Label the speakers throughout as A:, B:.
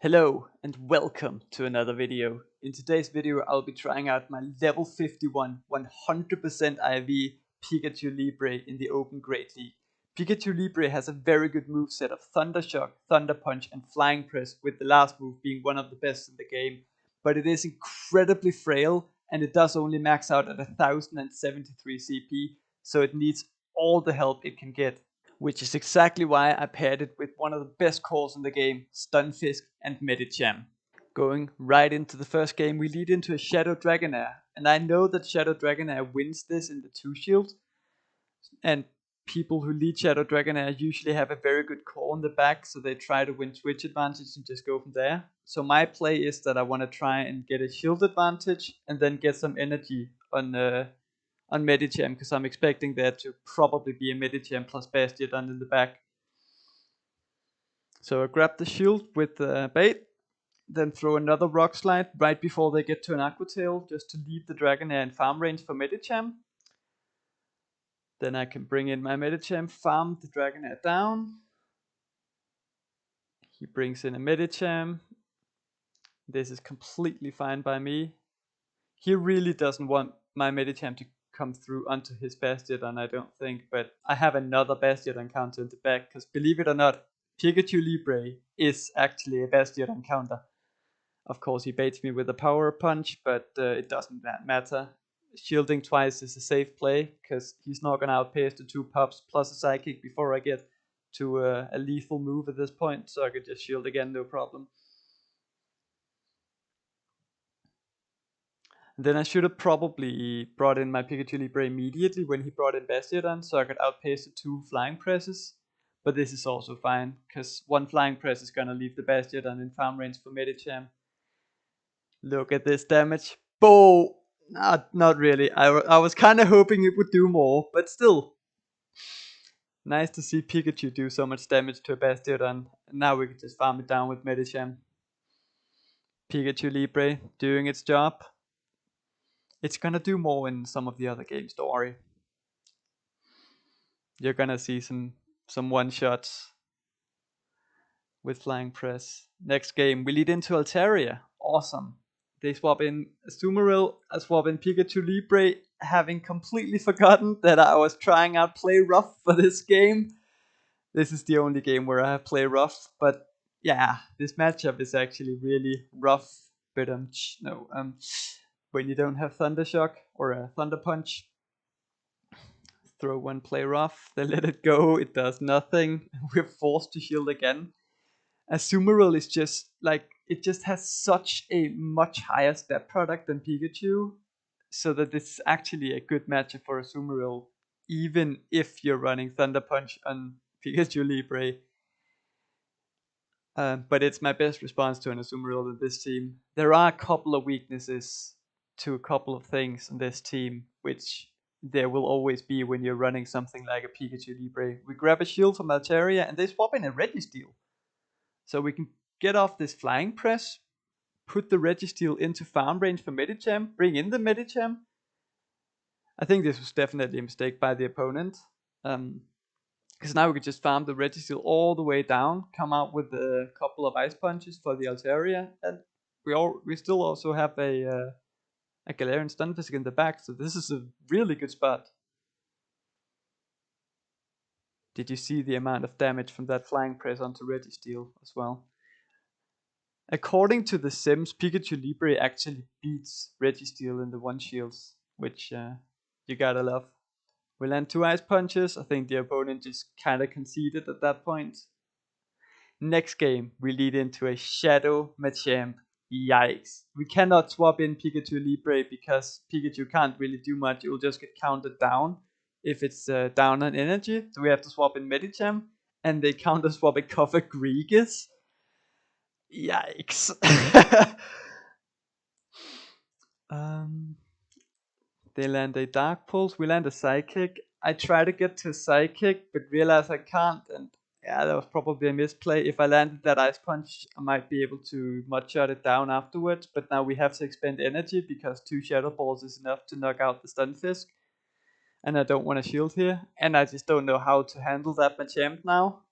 A: Hello and welcome to another video. In today's video I'll be trying out my level 51 100% IV Pikachu Libre in the Open Great League. Pikachu Libre has a very good moveset of Thunder Shock, Thunder Punch and Flying Press, with the last move being one of the best in the game. But it is incredibly frail and it does only max out at 1073 CP, so it needs all the help it can get, which is exactly why I paired it with one of the best calls in the game, Stunfisk and Medicham. Going right into the first game, we lead into a Shadow Dragonair, and I know that Shadow Dragonair wins this in the 2-shield, and people who lead Shadow Dragonair usually have a very good call in the back, so they try to win switch advantage and just go from there. So my play is that I want to try and get a shield advantage, and then get some energy on Medicham, because I'm expecting there to probably be a Medicham plus Bastiodon in the back. So I grab the shield with the bait, then throw another Rock Slide right before they get to an Aqua Tail, just to leave the Dragonair in farm range for Medicham. Then I can bring in my Medicham, farm the Dragonair down. He brings in a Medicham. This is completely fine by me. He really doesn't want my Medicham to come through onto his Bastiodon, I don't think, but I have another Bastiodon counter in the back, because believe it or not, Pikachu Libre is actually a Bastiodon counter. Of course he baits me with a Power Punch, but it doesn't matter. Shielding twice is a safe play, because he's not going to outpace the 2 Pups plus a Psychic before I get to a lethal move at this point, so I could just shield again, no problem. Then I should have probably brought in my Pikachu Libre immediately when he brought in Bastiodon, so I could outpace the 2 Flying Presses. But this is also fine, because 1 Flying Press is gonna leave the Bastiodon in farm range for Medicham. Look at this damage. Boom! Not really. I was kinda hoping it would do more, but still. Nice to see Pikachu do so much damage to a Bastiodon. And now we can just farm it down with Medicham. Pikachu Libre doing its job. It's gonna do more in some of the other games, don't worry. You're gonna see some one-shots with Flying Press. Next game, we lead into Altaria. Awesome. They swap in Azumarill, I swap in Pikachu Libre, having completely forgotten that I was trying out Play Rough for this game. This is the only game where I have Play Rough, but yeah, this matchup is actually really rough. But when you don't have Thunder Shock or a Thunder Punch, throw 1 Play Rough, they let it go, it does nothing, we're forced to shield again. Azumarill is just like, it just has such a much higher stat product than Pikachu, so that it's actually a good matchup for Azumarill, even if you're running Thunder Punch on Pikachu Libre. But it's my best response to an Azumarill in this team. There are a couple of weaknesses to a couple of things in this team, which there will always be when you're running something like a Pikachu Libre. We grab a shield from Altaria and they swap in a Registeel. So we can get off this Flying Press, put the Registeel into farm range for Medicham, bring in the Medicham. I think this was definitely a mistake by the opponent. Because now we can just farm the Registeel all the way down, come out with a couple of Ice Punches for the Altaria, and we still also have a Galarian Stunfisk in the back, so this is a really good spot. Did you see the amount of damage from that Flying Press onto Registeel as well? According to the Sims, Pikachu Libre actually beats Registeel in the 1-shields, which you gotta love. We land 2 Ice Punches. I think the opponent just kinda conceded at that point. Next game, we lead into a Shadow Machamp. Yikes. We cannot swap in Pikachu Libre because Pikachu can't really do much. It will just get counted down if it's down on energy. So we have to swap in Medicham, and they counter swap a Cover Gregas. Yikes. They land a Dark Pulse, we land a Psychic. I try to get to Psychic, but realize I can't, and yeah, that was probably a misplay. If I landed that Ice Punch, I might be able to Mudshot it down afterwards, but now we have to expend energy because 2 Shadow Balls is enough to knock out the Stunfisk. And I don't want to shield here, and I just don't know how to handle that Machamp now.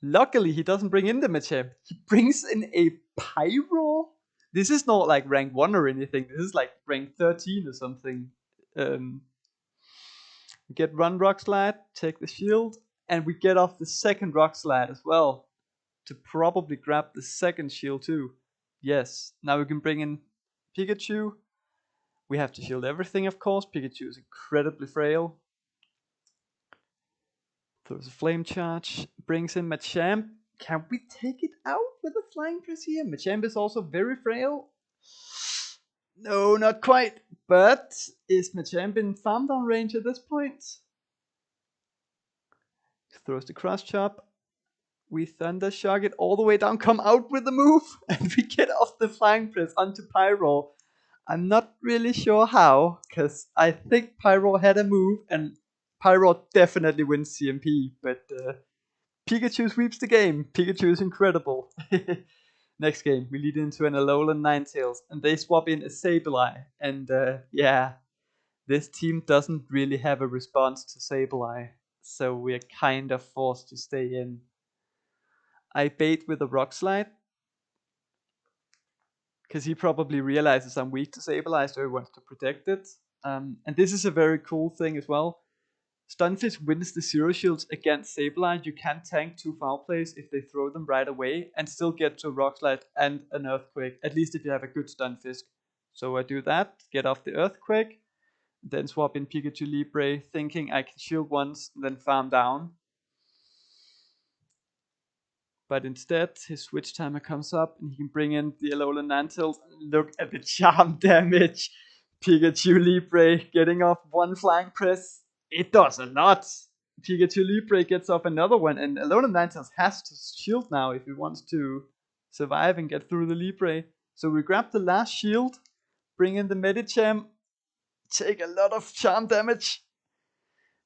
A: Luckily, he doesn't bring in the Machamp. He brings in a Pyro. This is not like rank 1 or anything. This is like rank 13 or something. Get Run Rock Slide, take the shield, and we get off the second Rock Slide as well to probably grab the second shield too. Yes, now we can bring in Pikachu. We have to shield everything, of course. Pikachu is incredibly frail. Throws a Flame Charge, brings in Machamp. Can we take it out with a Flying Press here? Machamp is also very frail. No, not quite. But is Machamp in farm down range at this point? Throws the Cross Chop. We Thunder Shock it all the way down, come out with the move, and we get off the Flying Press onto Pyro. I'm not really sure how, because I think Pyro had a move, and Pyro definitely wins CMP, but Pikachu sweeps the game. Pikachu is incredible. Next game, we lead into an Alola Ninetales, and they swap in a Sableye, and yeah, this team doesn't really have a response to Sableye, so we're kind of forced to stay in. I bait with a Rock Slide, because he probably realizes I'm weak to Sableye, so he wants to protect it. And this is a very cool thing as well. Stunfisk wins the Zero Shields against Sableye. You can tank 2 foul plays if they throw them right away and still get to a Rock Slide and an Earthquake, at least if you have a good Stunfisk. So I do that, get off the Earthquake, then swap in Pikachu Libre, thinking I can shield once, then farm down. But instead, his switch timer comes up and he can bring in the Alola Ninetales. Look at the charm damage. Pikachu Libre getting off 1 Flying Press. It does a lot. Pikachu Libre gets off another one, and Alola Ninetales has to shield now if he wants to survive and get through the Libre. So we grab the last shield, bring in the Medicham, take a lot of charm damage.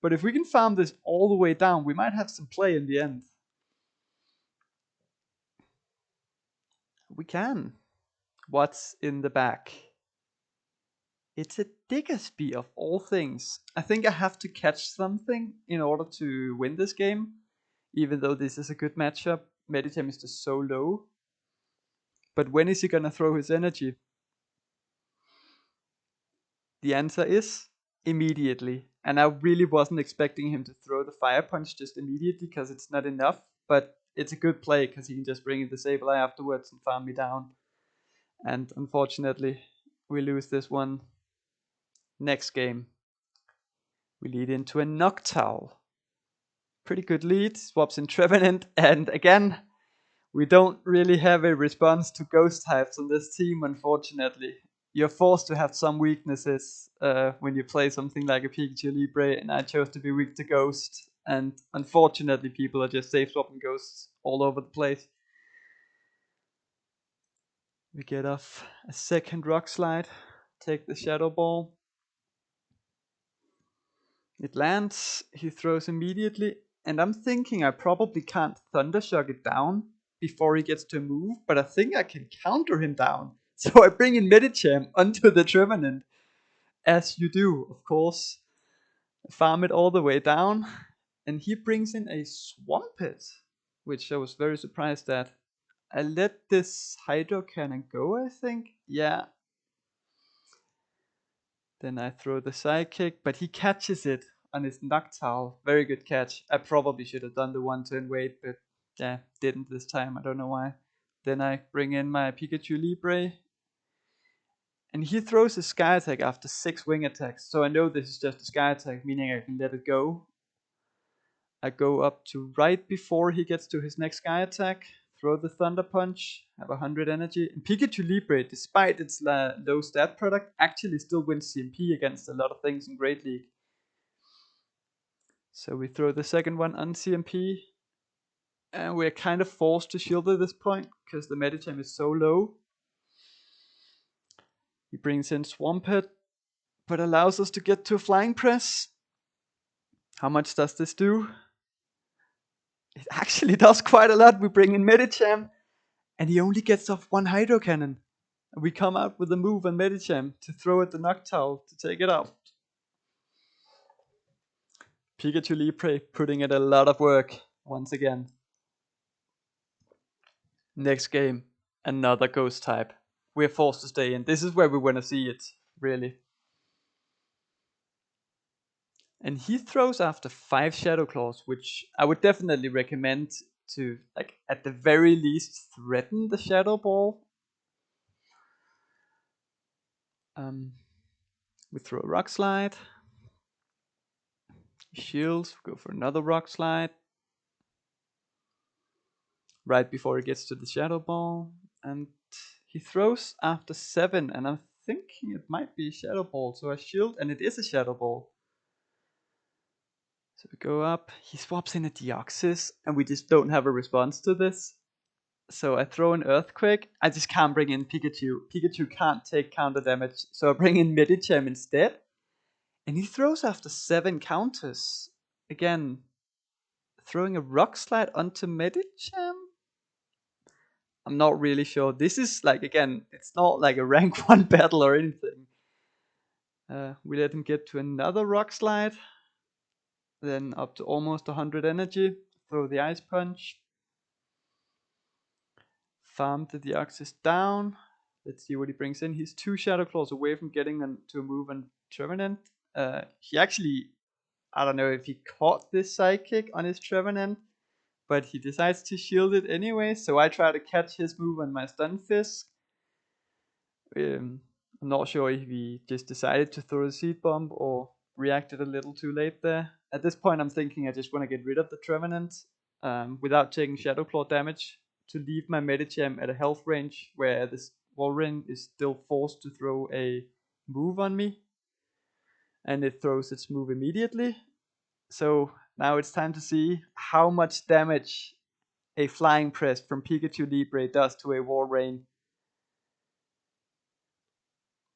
A: But if we can farm this all the way down, we might have some play in the end. We can. What's in the back? It's a Diggersby of all things. I think I have to catch something in order to win this game. Even though this is a good matchup, Medicham is just so low. But when is he gonna throw his energy? The answer is immediately. And I really wasn't expecting him to throw the Fire Punch just immediately, because it's not enough. But it's a good play, because he can just bring in the Sableye afterwards and farm me down. And unfortunately, we lose this one. Next game, we lead into a Noctowl. Pretty good lead, swaps in Trevenant, and again, we don't really have a response to ghost types on this team, unfortunately. You're forced to have some weaknesses when you play something like a Pikachu Libre, and I chose to be weak to Ghost, and unfortunately people are just safe swapping Ghosts all over the place. We get off a second Rock Slide, take the Shadow Ball. It lands, he throws immediately, and I'm thinking I probably can't Thunder Shock it down before he gets to move, but I think I can counter him down. So I bring in Medicham onto the Trevenant, as you do, of course. Farm it all the way down, and he brings in a Swampert, which I was very surprised at. I let this Hydro Cannon go, I think. Yeah. Then I throw the Psychic, but he catches it on his Noctowl. Very good catch. I probably should have done the 1-turn wait, but yeah, didn't this time. I don't know why. Then I bring in my Pikachu Libre, and he throws a Sky Attack after 6 Wing Attacks. So I know this is just a Sky Attack, meaning I can let it go. I go up to right before he gets to his next Sky Attack, throw the Thunder Punch, have 100 energy. And Pikachu Libre, despite its low stat product, actually still wins CMP against a lot of things in Great League. So we throw the second one on CMP, and we're kind of forced to shield at this point, because the Medicham is so low. He brings in Swampert, but allows us to get to a Flying Press. How much does this do? It actually does quite a lot. We bring in Medicham, and he only gets off 1 Hydro Cannon. And we come out with a move on Medicham to throw at the Noctowl to take it out. Pikachu Libre putting in a lot of work once again. Next game, another ghost type. We're forced to stay in. This is where we want to see it, really. And he throws after 5 Shadow Claws, which I would definitely recommend to, like, at the very least, threaten the Shadow Ball. We throw a Rock Slide. Shields, go for another Rock Slide. Right before he gets to the Shadow Ball. And he throws after 7, and I'm thinking it might be a Shadow Ball. So I shield, and it is a Shadow Ball. So we go up, he swaps in a Deoxys, and we just don't have a response to this. So I throw an Earthquake. I just can't bring in Pikachu. Pikachu can't take counter damage, so I bring in Medicham instead. And he throws after 7 counters. Again, throwing a Rock Slide onto Medicham? I'm not really sure. This is like, again, it's not like a rank 1 battle or anything. We let him get to another Rock Slide. Then up to almost 100 energy. Throw the Ice Punch. Farm the Deoxys down. Let's see what he brings in. He's 2 Shadow Claws away from getting to a move on Trevenant. He actually, I don't know if he caught this Psychic on his Trevenant, but he decides to shield it anyway, so I try to catch his move on my Stunfisk. I'm not sure if he just decided to throw a Seed Bomb or reacted a little too late there. At this point I'm thinking I just want to get rid of the Trevenant without taking Shadow Claw damage, to leave my Medicham at a health range where this Walrein is still forced to throw a move on me, and it throws its move immediately. So now it's time to see how much damage a Flying Press from Pikachu Libre does to a Walrein.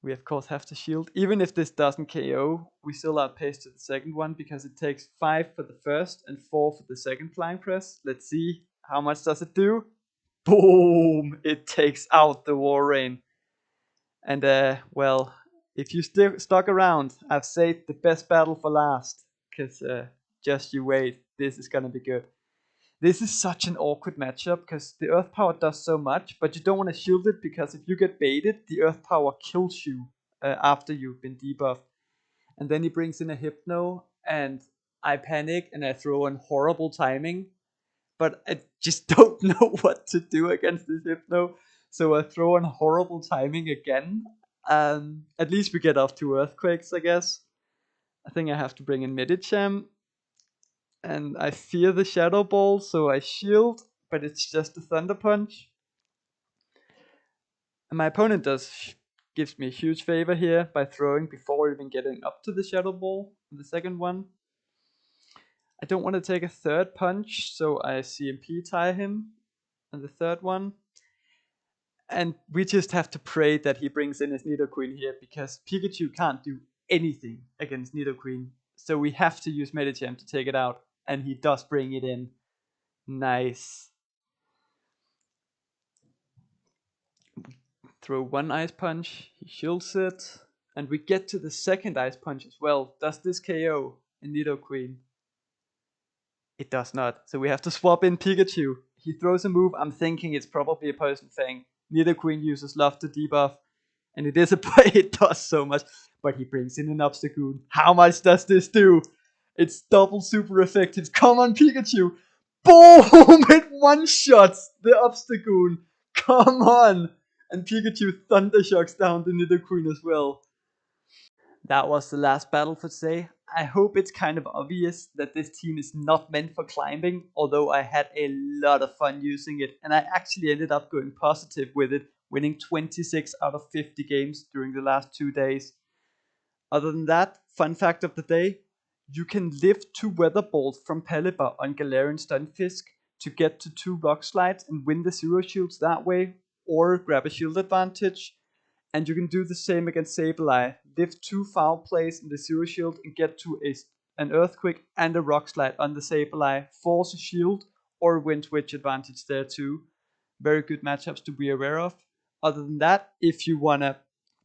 A: We of course have to shield. Even if this doesn't KO, we still outpace to the second one because it takes 5 for the first and 4 for the second Flying Press. Let's see, how much does it do? Boom! It takes out the Walrein. And well, if you stuck around, I've saved the best battle for last. Because just you wait, this is gonna be good. This is such an awkward matchup because the Earth Power does so much, but you don't want to shield it because if you get baited, the Earth Power kills you after you've been debuffed. And then he brings in a Hypno, and I panic and I throw in horrible timing, but I just don't know what to do against this Hypno. So I throw in horrible timing again. At least we get off 2 Earthquakes, I guess. I think I have to bring in Medicham. And I fear the Shadow Ball, so I shield, but it's just a Thunder Punch. And my opponent gives me a huge favor here by throwing before even getting up to the Shadow Ball in the second one. I don't want to take a third punch, so I CMP tie him on the third one. And we just have to pray that he brings in his Nidoqueen here, because Pikachu can't do anything against Nidoqueen. So we have to use Medicham to take it out, and he does bring it in. Nice. Throw 1 Ice Punch, he shields it, and we get to the second Ice Punch as well. Does this KO a Nidoqueen? It does not, so we have to swap in Pikachu. He throws a move, I'm thinking it's probably a Poison Fang. Nidoqueen uses Love to debuff, and it is it does so much, but he brings in an Obstagoon. How much does this do? It's double super effective. Come on, Pikachu! Boom! It one-shots the Obstagoon. Come on! And Pikachu Thundershocks down the Nidoqueen as well. That was the last battle for today. I hope it's kind of obvious that this team is not meant for climbing, although I had a lot of fun using it, and I actually ended up going positive with it, winning 26 out of 50 games during the last 2 days. Other than that, fun fact of the day, you can lift 2 Weather Balls from Pelipper on Galarian Stunfisk to get to 2 Rock Slides and win the Zero Shields that way, or grab a shield advantage. And you can do the same against Sableye. Lift 2 Foul Plays in the Zero Shield and get to an Earthquake and a Rock Slide on the Sableye. Force a shield or win Twitch advantage there too. Very good matchups to be aware of. Other than that, if you wanna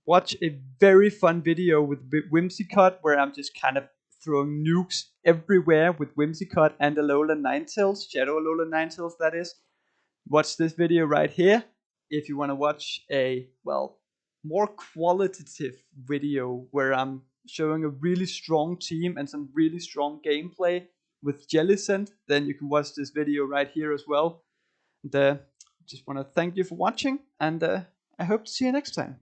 A: watch a very fun video with Whimsicott, where I'm just kind of throwing nukes everywhere with Whimsicott and Alola Ninetales, Shadow Alola Ninetales that is, watch this video right here. If you want to watch a, well, more qualitative video where I'm showing a really strong team and some really strong gameplay with Jellicent, then you can watch this video right here as well. And just want to thank you for watching, and I hope to see you next time.